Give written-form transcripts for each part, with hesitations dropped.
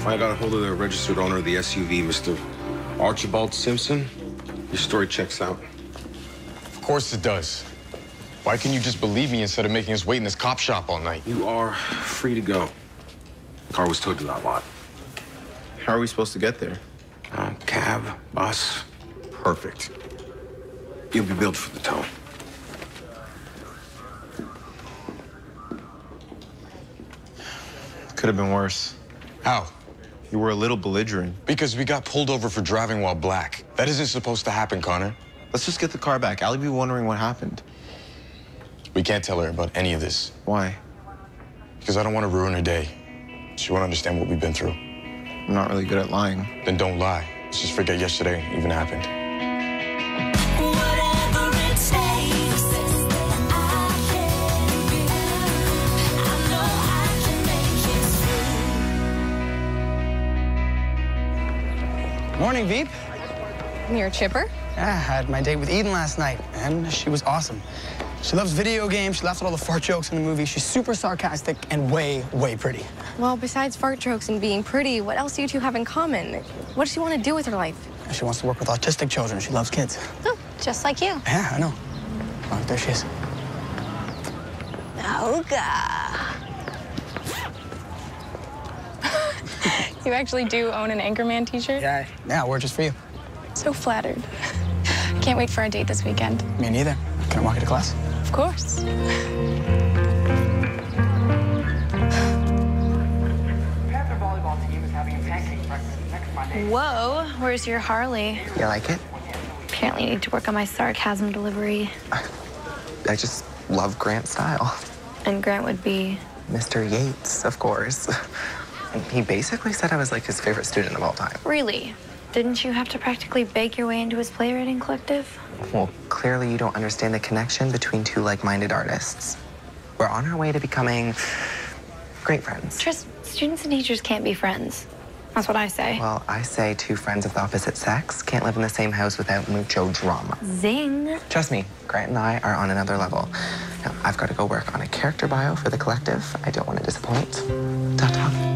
I got a hold of the registered owner of the SUV, Mr. Archibald Simpson. Your story checks out. Of course it does. Why can't you just believe me instead of making us wait in this cop shop all night? You are free to go. The car was towed to that lot. How are we supposed to get there? Cab, bus. Perfect. You'll be billed for the tow. Could have been worse. How? You were a little belligerent. Because we got pulled over for driving while black. That isn't supposed to happen, Connor. Let's just get the car back. Allie'll be wondering what happened. We can't tell her about any of this. Why? Because I don't want to ruin her day. She won't understand what we've been through. I'm not really good at lying. Then don't lie. Let's just forget yesterday even happened. Morning, Veep. You're chipper? Yeah, I had my date with Eden last night, and she was awesome. She loves video games. She laughs at all the fart jokes in the movie. She's super sarcastic and way, way pretty. Well, besides fart jokes and being pretty, what else do you two have in common? What does she want to do with her life? She wants to work with autistic children. She loves kids. Oh, just like you. Yeah, I know. Oh, there she is. Olga. You actually do own an Anchorman t-shirt? Yeah, I wore it just for you. So flattered. Can't wait for our date this weekend. Me neither. Can I walk you to class? Of course. Whoa, where's your Harley? You like it? Apparently need to work on my sarcasm delivery. I just love Grant's style. And Grant would be? Mr. Yates, of course. And he basically said I was like his favorite student of all time. Really? Didn't you have to practically beg your way into his playwriting collective? Well, clearly you don't understand the connection between two like-minded artists. We're on our way to becoming great friends. Tris, students and teachers can't be friends. That's what I say. Well, I say two friends of the opposite sex can't live in the same house without mucho drama. Zing. Trust me, Grant and I are on another level. Now, I've got to go work on a character bio for the collective. I don't want to disappoint. Ta-ta.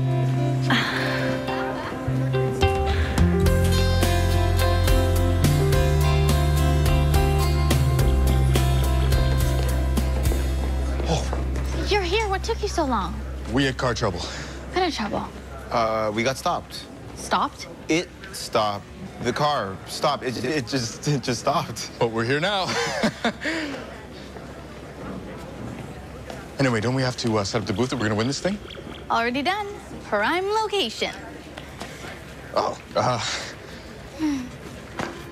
You're here. What took you so long? We had car trouble. What kind of trouble? We got stopped. Stopped? It stopped. The car stopped. It just stopped. But we're here now. Anyway, don't we have to set up the booth that we're going to win this thing? Already done. Prime location. Oh,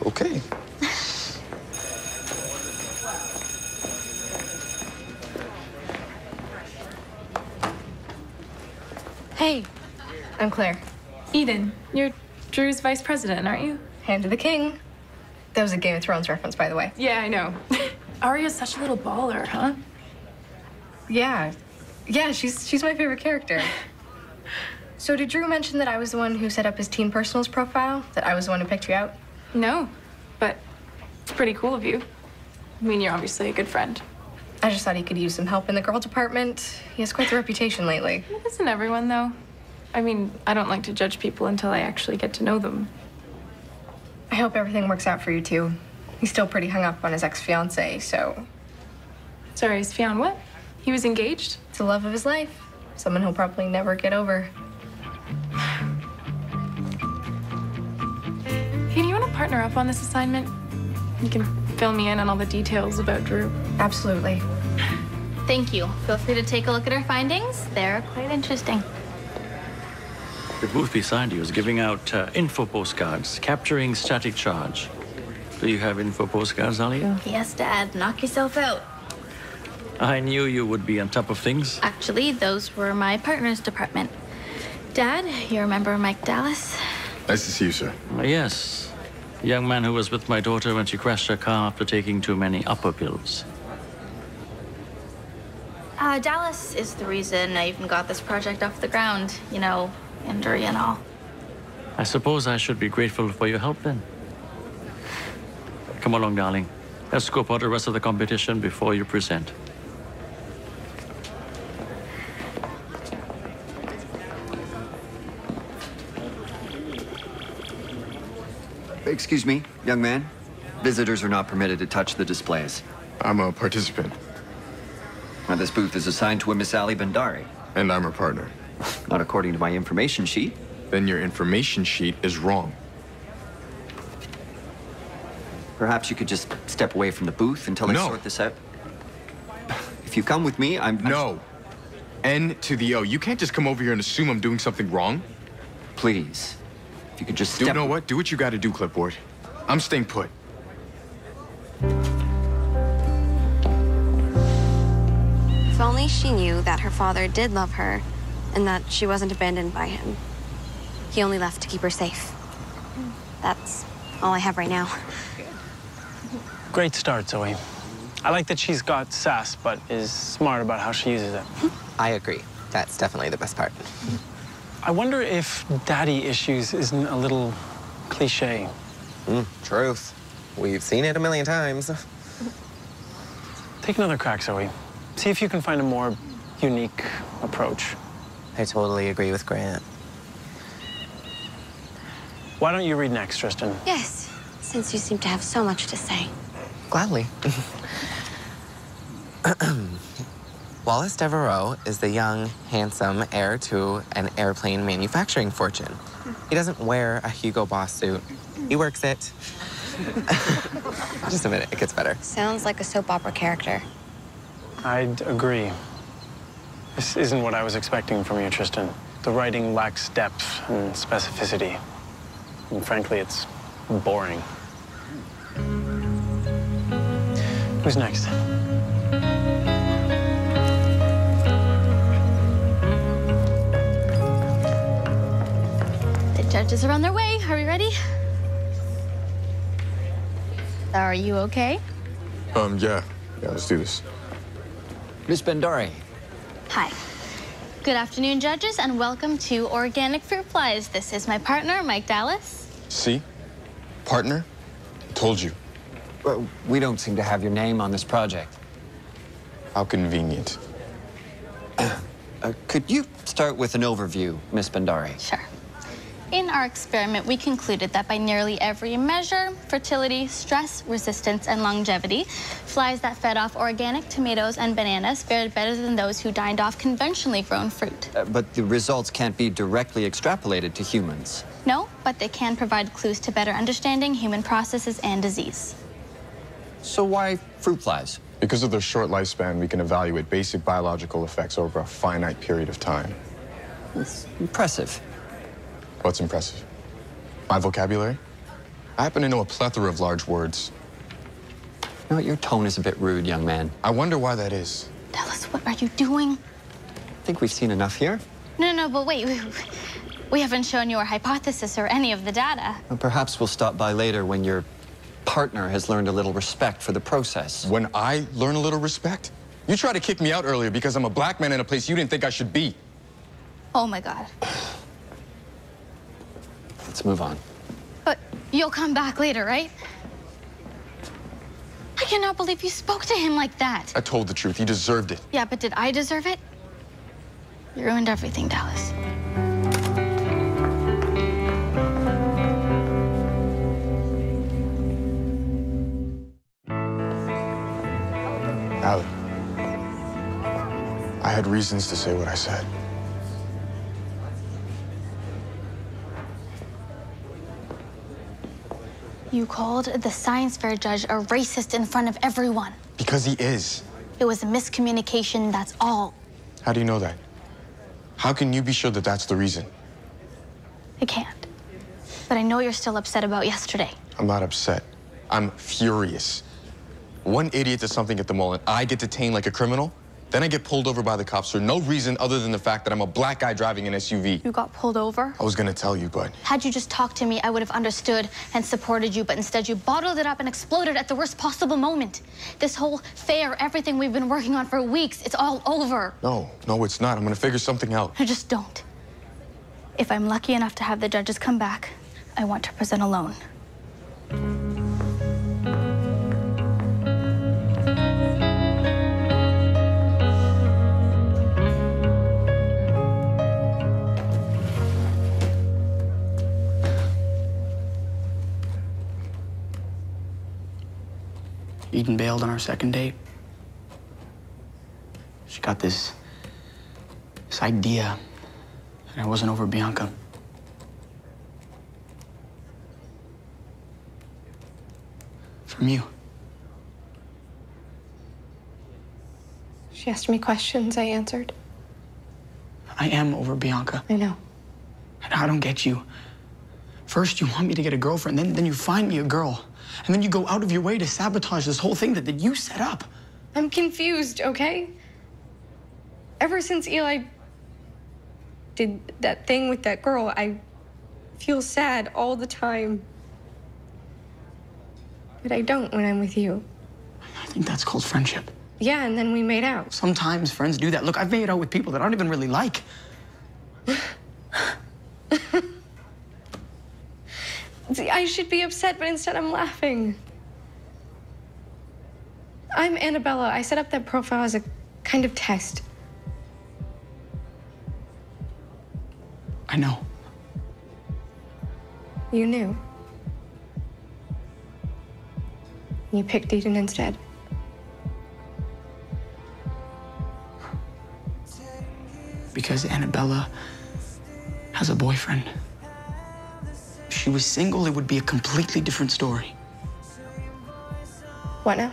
okay. Hey, I'm Claire. Eden, you're Drew's vice president, aren't you? Hand to the king. That was a Game of Thrones reference, by the way. Yeah, I know. Arya's such a little baller, huh? Yeah, she's my favorite character. So did Drew mention that I was the one who set up his teen personals profile? That I was the one who picked you out? No, but it's pretty cool of you. I mean, you're obviously a good friend. I just thought he could use some help in the girl department. He has quite the reputation lately. It isn't everyone, though. I mean, I don't like to judge people until I actually get to know them. I hope everything works out for you, too. He's still pretty hung up on his ex-fiancée, so... Sorry, his fiancé what? He was engaged? It's the love of his life. Someone he'll probably never get over. Hey, do you want to partner up on this assignment? You can fill me in on all the details about Drew. Absolutely. Thank you. Feel free to take a look at our findings. They're quite interesting. The booth beside you is giving out info postcards, capturing static charge. Do you have info postcards, Alia? Yes, Dad. Knock yourself out. I knew you would be on top of things. Actually, those were my partner's department. Dad, you remember Mike Dallas? Nice to see you, sir. Yes. The young man who was with my daughter when she crashed her car after taking too many upper pills. Dallas is the reason I even got this project off the ground. You know, injury and all. I suppose I should be grateful for your help then. Come along, darling. Let's scope out the rest of the competition before you present. Excuse me, young man. Visitors are not permitted to touch the displays. I'm a participant. Now, this booth is assigned to a Miss Ali Bandari. And I'm her partner. Not according to my information sheet. Then your information sheet is wrong. Perhaps you could just step away from the booth until I sort this out. If you come with me, No. N to the O. You can't just come over here and assume I'm doing something wrong. Please. If you could just step... You know what? Do what you gotta do, Clipboard. I'm staying put. If only she knew that her father did love her and that she wasn't abandoned by him. He only left to keep her safe. That's all I have right now. Great start, Zoe. I like that she's got sass, but is smart about how she uses it. I agree. That's definitely the best part. I wonder if daddy issues isn't a little cliche. Truth. We've seen it a million times. Take another crack, Zoe. See if you can find a more unique approach. I totally agree with Grant. Why don't you read next, Tristan? Yes, since you seem to have so much to say. Gladly. Wallace Devereaux is the young, handsome heir to an airplane manufacturing fortune. He doesn't wear a Hugo Boss suit. He works it. Just a minute, it gets better. Sounds like a soap opera character. I'd agree. This isn't what I was expecting from you, Tristan. The writing lacks depth and specificity. And frankly, it's boring. Who's next? The judges are on their way. Are we ready? Are you okay? Yeah, let's do this. Miss Bandari. Hi. Good afternoon, judges, and welcome to Organic Fruit Flies. This is my partner, Mike Dallas. See? Partner? Told you. Well, we don't seem to have your name on this project. How convenient. Could you start with an overview, Miss Bandari? Sure. In our experiment, we concluded that by nearly every measure, fertility, stress, resistance, and longevity, flies that fed off organic tomatoes and bananas fared better than those who dined off conventionally grown fruit. But the results can't be directly extrapolated to humans. No, but they can provide clues to better understanding human processes and disease. So why fruit flies? Because of their short lifespan, we can evaluate basic biological effects over a finite period of time. It's impressive. What's impressive? My vocabulary? I happen to know a plethora of large words. No, your tone is a bit rude, young man. I wonder why that is. Dallas, what are you doing? I think we've seen enough here. No, but wait. We haven't shown you our hypothesis or any of the data. Well, perhaps we'll stop by later when your partner has learned a little respect for the process. When I learn a little respect? You tried to kick me out earlier because I'm a black man in a place you didn't think I should be. Oh, my God. Let's move on. But you'll come back later, right? I cannot believe you spoke to him like that. I told the truth. He deserved it. Yeah, but did I deserve it? You ruined everything, Dallas. Allie, I had reasons to say what I said. You called the science fair judge a racist in front of everyone. Because he is. It was a miscommunication, that's all. How do you know that? How can you be sure that that's the reason? I can't. But I know you're still upset about yesterday. I'm not upset. I'm furious. One idiot does something at the mall and I get detained like a criminal. Then I get pulled over by the cops for no reason other than the fact that I'm a black guy driving an SUV. You got pulled over? I was gonna tell you, but... Had you just talked to me, I would have understood and supported you, but instead you bottled it up and exploded at the worst possible moment. This whole fair, everything we've been working on for weeks, it's all over. No, it's not. I'm gonna figure something out. I just don't. If I'm lucky enough to have the judges come back, I want to present alone. Eden bailed on our second date. She got this idea that I wasn't over Bianca. From you. She asked me questions, I answered. I am over Bianca. I know. And I don't get you. First, you want me to get a girlfriend, then you find me a girl. And then you go out of your way to sabotage this whole thing that you set up. I'm confused, okay? Ever since Eli did that thing with that girl, I feel sad all the time. But I don't when I'm with you. I think that's called friendship. Yeah, and then we made out. Sometimes friends do that. Look, I've made out with people that I don't even really like. See, I should be upset, but instead I'm laughing. I'm Annabella. I set up that profile as a kind of test. I know. You knew. You picked Eden instead. Because Annabella has a boyfriend. If she was single, it would be a completely different story. What now?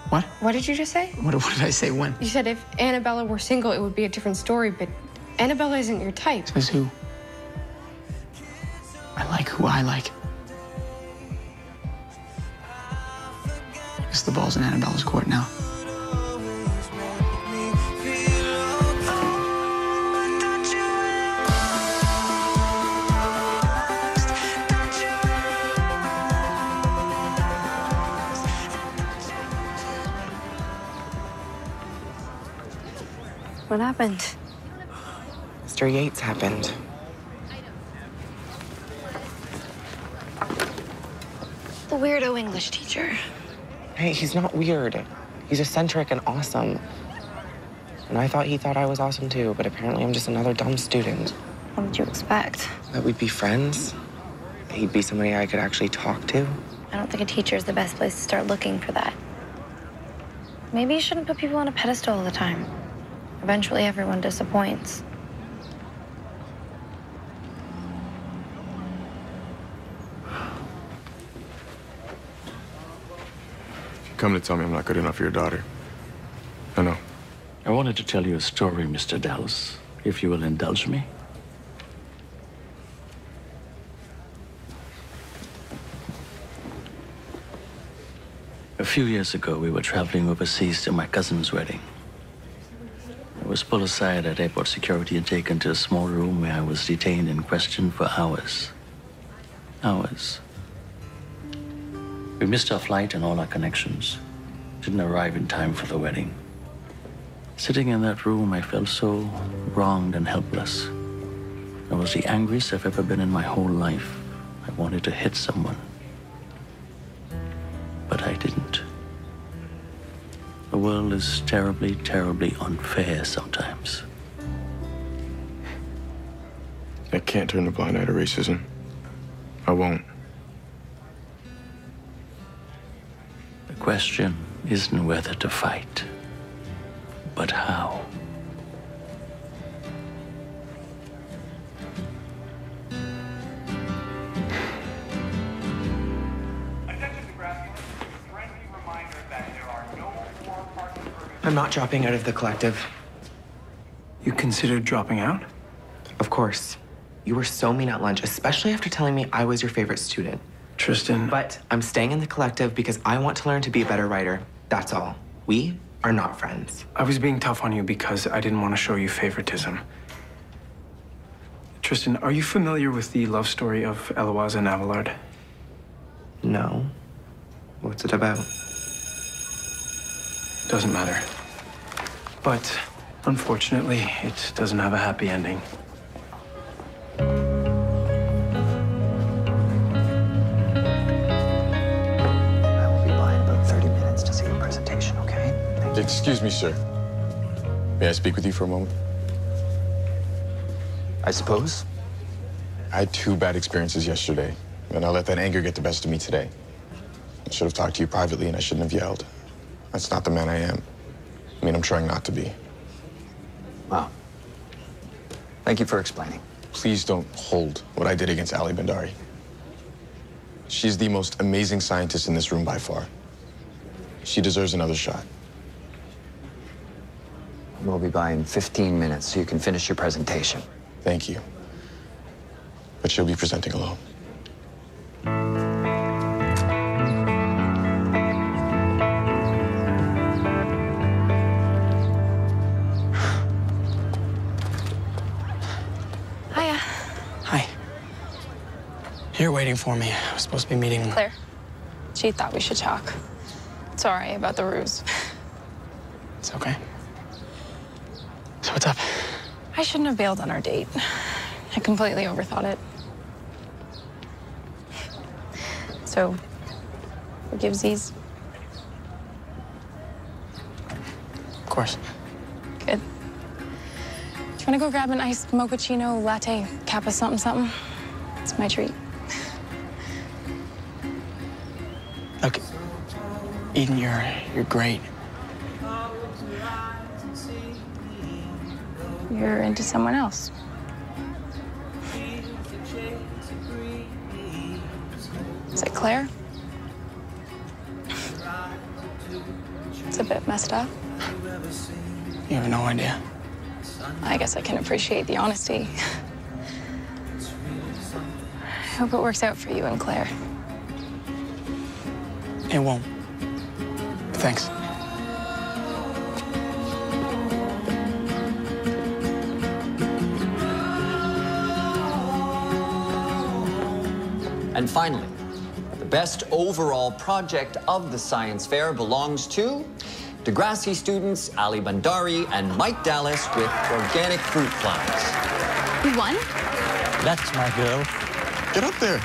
What? What did you just say? What did I say when? You said if Annabella were single, it would be a different story, but Annabella isn't your type. Says who? I like who I like. I guess the ball's in Annabella's court now. What happened? Mr. Yates happened. The weirdo English teacher. Hey, he's not weird. He's eccentric and awesome. And I thought he thought I was awesome too, but apparently I'm just another dumb student. What did you expect? That we'd be friends. He'd be somebody I could actually talk to. I don't think a teacher is the best place to start looking for that. Maybe you shouldn't put people on a pedestal all the time. Eventually, everyone disappoints. Come to tell me I'm not good enough for your daughter. I know. I wanted to tell you a story, Mr. Dallas, if you will indulge me. A few years ago, we were traveling overseas to my cousin's wedding. I was pulled aside at airport security and taken to a small room where I was detained and questioned for hours. Hours. We missed our flight and all our connections. Didn't arrive in time for the wedding. Sitting in that room, I felt so wronged and helpless. I was the angriest I've ever been in my whole life. I wanted to hit someone. But I didn't. The world is terribly, terribly unfair sometimes. I can't turn a blind eye to racism. I won't. The question isn't whether to fight, but how. I'm not dropping out of the collective. You considered dropping out? Of course. You were so mean at lunch, especially after telling me I was your favorite student. Tristan. But I'm staying in the collective because I want to learn to be a better writer. That's all. We are not friends. I was being tough on you because I didn't want to show you favoritism. Tristan, are you familiar with the love story of Eloise and Abelard? No. What's it about? Doesn't matter. But unfortunately, it doesn't have a happy ending. I will be by in about 30 minutes to see your presentation, okay? Thank you. Excuse me, sir. May I speak with you for a moment? I suppose. I had 2 bad experiences yesterday, and I let that anger get the best of me today. I should have talked to you privately and I shouldn't have yelled. That's not the man I am. I mean, I'm trying not to be. Wow. Thank you for explaining. Please don't hold what I did against Ali Bandari. She's the most amazing scientist in this room by far. She deserves another shot. We'll be by in 15 minutes so you can finish your presentation. Thank you. But she'll be presenting alone. Hiya. Hi. You're waiting for me. I was supposed to be meeting... Claire, she thought we should talk. Sorry about the ruse. It's okay. So what's up? I shouldn't have bailed on our date. I completely overthought it. So, forgivesies? Of course. Good. Do you want to go grab an iced mochaccino latte, kappa something something? It's my treat. Look, Eden, you're great. You're into someone else. Is it Claire? It's a bit messed up. You have no idea. I guess I can appreciate the honesty. I hope it works out for you and Claire. It won't. But thanks. And finally, the best overall project of the science fair belongs to Degrassi students Ali Bandari and Mike Dallas with organic fruit flies. You won? That's my girl. Get up there.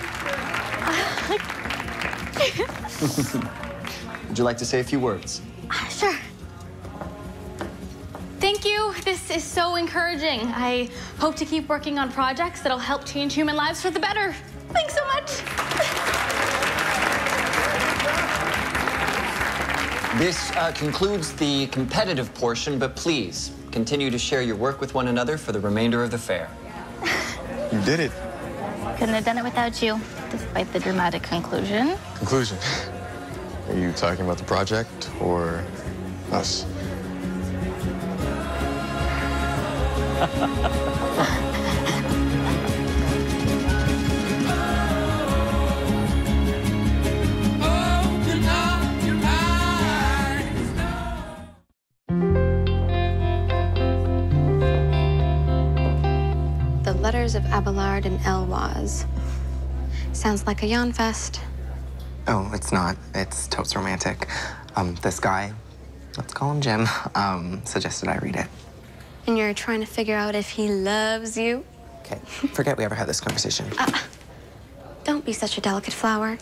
Would you like to say a few words? Sure. Thank you. This is so encouraging. I hope to keep working on projects that'll help change human lives for the better. Thanks so much. This concludes the competitive portion, but please continue to share your work with one another for the remainder of the fair. You did it. Couldn't have done it without you, despite the dramatic conclusion. Conclusion. Are you talking about the project or us? The letters of Abelard and Elwaz. Sounds like a yawn fest. Oh, it's not. It's totes romantic. This guy, let's call him Jim, suggested I read it. And you're trying to figure out if he loves you? Okay, forget we ever had this conversation. Don't be such a delicate flower.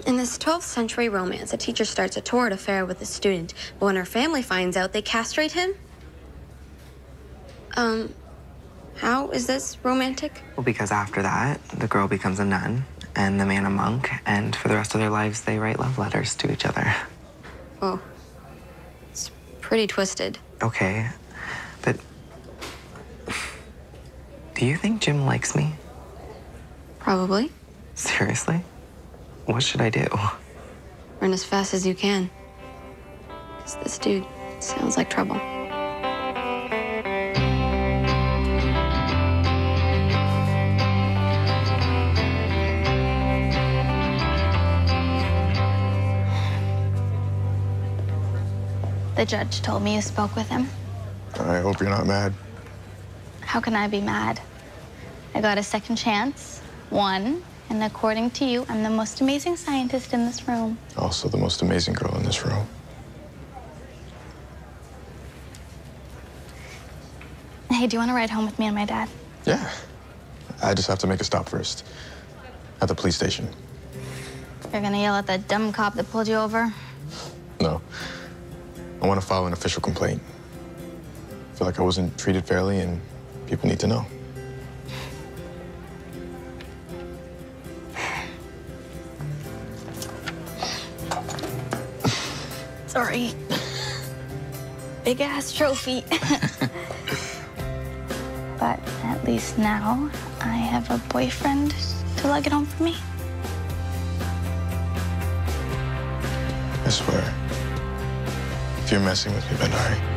In this 12th century romance, a teacher starts a torrid affair with a student, but when her family finds out, they castrate him? How is this romantic? Well, because after that, the girl becomes a nun and the man a monk, and for the rest of their lives, they write love letters to each other. Oh, it's pretty twisted. Okay, but do you think Jim likes me? Probably. Seriously? What should I do? Run as fast as you can. Because this dude sounds like trouble. The judge told me you spoke with him. I hope you're not mad. How can I be mad? I got a second chance, won, and according to you, I'm the most amazing scientist in this room. Also the most amazing girl in this room. Hey, do you want to ride home with me and my dad? Yeah. I just have to make a stop first. At the police station. You're gonna yell at that dumb cop that pulled you over? No. I want to file an official complaint. I feel like I wasn't treated fairly and people need to know. Sorry. Big ass trophy. But at least now I have a boyfriend to lug it home for me. I swear, if you're messing with me, Bandari,